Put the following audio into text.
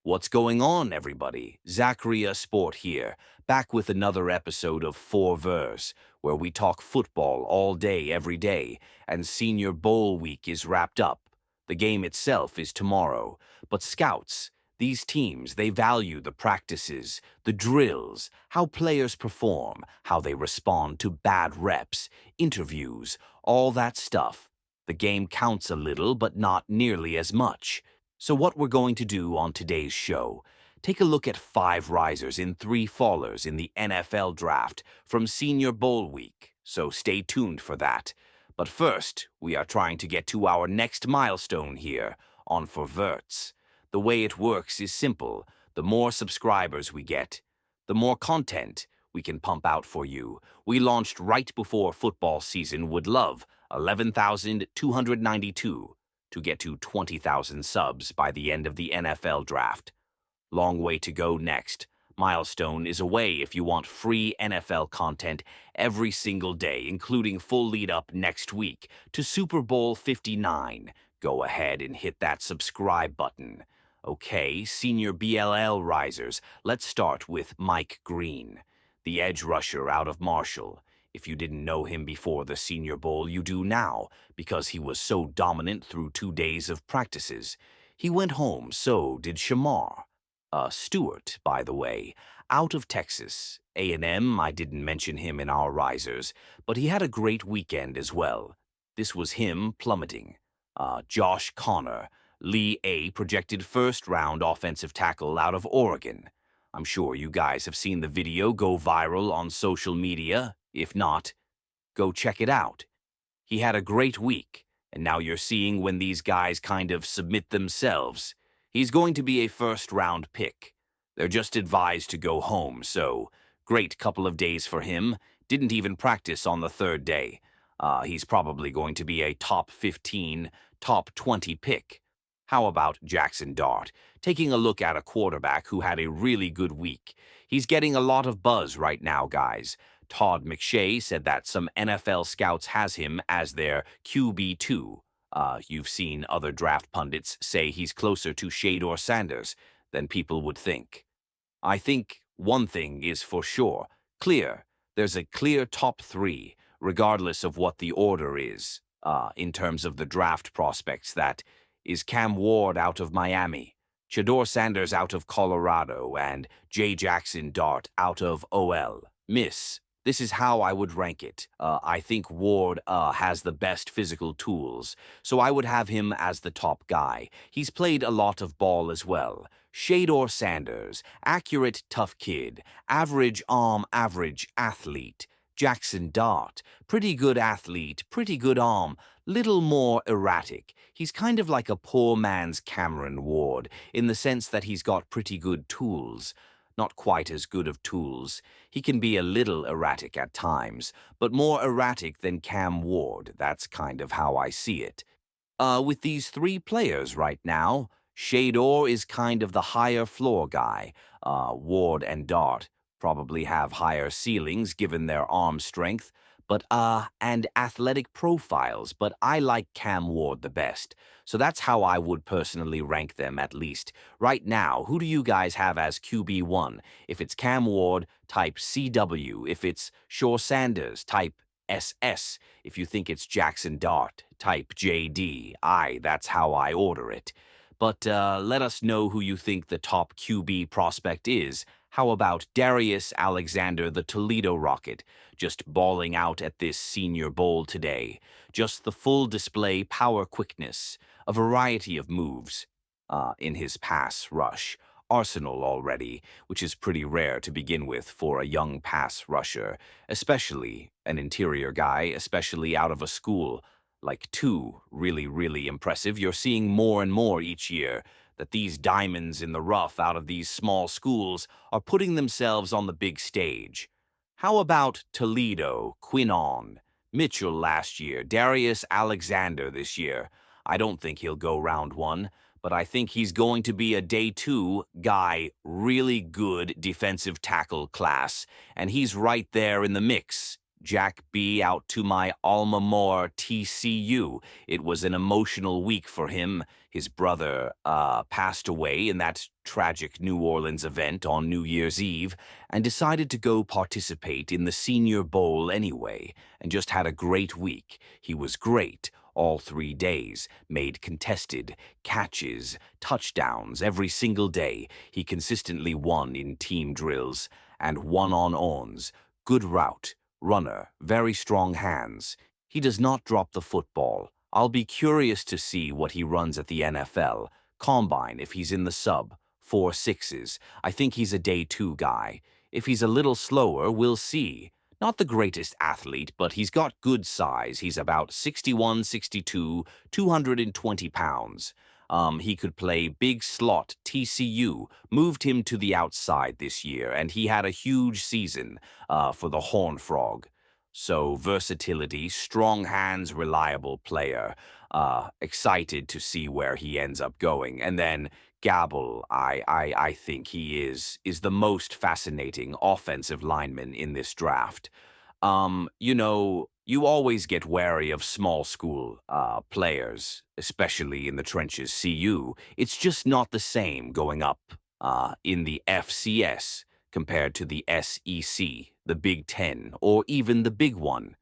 What's going on, everybody? Zachariah Sport here, back with another episode of Four Verse, where we talk football all day, every day, and Senior Bowl week is wrapped up. The game itself is tomorrow, but scouts, these teams, they value the practices, the drills, how players perform, how they respond to bad reps, interviews, all that stuff. The game counts a little, but not nearly as much. So what we're going to do on today's show, take a look at 5 risers in 3 fallers in the NFL draft from Senior Bowl week, so stay tuned for that. But first, we are trying to get to our next milestone here on For Verts. The way it works is simple. The more subscribers we get, the more content we can pump out for you. We launched right before football season would love 11,292 to get to 20,000 subs by the end of the NFL draft. Long way to go next. Milestone is away if you want free NFL content every single day, including full lead-up next week to Super Bowl 59. Go ahead and hit that subscribe button. Okay, Senior BLL risers, let's start with Mike Green, the edge rusher out of Marshall. If you didn't know him before the Senior Bowl, you do now, because he was so dominant through 2 days of practices. He went home, so did Shamar. Stewart, by the way, out of Texas. A&M, I didn't mention him in our risers, but he had a great weekend as well. This was him plummeting. Josh Connor, Lee A, projected first-round offensive tackle out of Oregon. I'm sure you guys have seen the video go viral on social media. If not, go check it out. He had a great week, and now you're seeing when these guys kind of submit themselves. He's going to be a first-round pick. They're just advised to go home, so great couple of days for him. Didn't even practice on the 3rd day. He's probably going to be a top 15, top 20 pick. How about Jaxson Dart, taking a look at a quarterback who had a really good week? He's getting a lot of buzz right now, guys. Todd McShay said that some NFL scouts has him as their QB2. You've seen other draft pundits say he's closer to Shador Sanders than people would think. I think one thing is for sure, clear. There's a clear top 3, regardless of what the order is, in terms of the draft prospects. That is Cam Ward out of Miami, Shador Sanders out of Colorado, and Jaxson Dart out of OL. Miss. This is how I would rank it. I think Ward has the best physical tools, so I would have him as the top guy. He's played a lot of ball as well. Shador Sanders, accurate, tough kid, average arm, average athlete. Jaxson Dart, pretty good athlete, pretty good arm, little more erratic. He's kind of like a poor man's Cameron Ward, in the sense that he's got pretty good tools. Not quite as good of tools. He can be a little erratic at times, but more erratic than Cam Ward. That's kind of how I see it. With these 3 players right now, Shador is kind of the higher floor guy. Ward and Dart probably have higher ceilings given their arm strength, and athletic profiles, but I like Cam Ward the best. So that's how I would personally rank them, at least. Right now, who do you guys have as QB1? If it's Cam Ward, type CW. If it's Shador Sanders, type SS. If you think it's Jaxson Dart, type JD. That's how I order it. But let us know who you think the top QB prospect is. How about Darius Alexander, the Toledo Rocket, just balling out at this Senior Bowl today? Just the full display power quickness, a variety of moves in his pass rush. Arsenal already, which is pretty rare to begin with for a young pass rusher, especially an interior guy, especially out of a school like 2. Really, really impressive. You're seeing more and more each year that these diamonds in the rough out of these small schools are putting themselves on the big stage. How about Toledo, Quinon, Mitchell last year, Darius Alexander this year? I don't think he'll go round 1, but I think he's going to be a day 2 guy, really good defensive tackle class, and he's right there in the mix. Jack B out to my alma mater, TCU. It was an emotional week for him. His brother passed away in that tragic New Orleans event on New Year's Eve and decided to go participate in the Senior Bowl anyway, and just had a great week. He was great all 3 days, made contested catches, touchdowns every single day. He consistently won in team drills and one-on-ons. Good route, runner, very strong hands. He does not drop the football. I'll be curious to see what he runs at the NFL. Combine if he's in the sub. 4.6s. I think he's a day 2 guy. If he's a little slower, we'll see. Not the greatest athlete, but he's got good size. He's about 61, 62, 220 pounds. He could play big slot. TCU moved him to the outside this year, and he had a huge season for the Horned Frog. So versatility, strong hands, reliable player. Excited to see where he ends up going. And then Gabble, I think he is the most fascinating offensive lineman in this draft. You always get wary of small school players, especially in the trenches. CU, it's just not the same going up in the FCS compared to the SEC, the Big Ten, or even the Big One.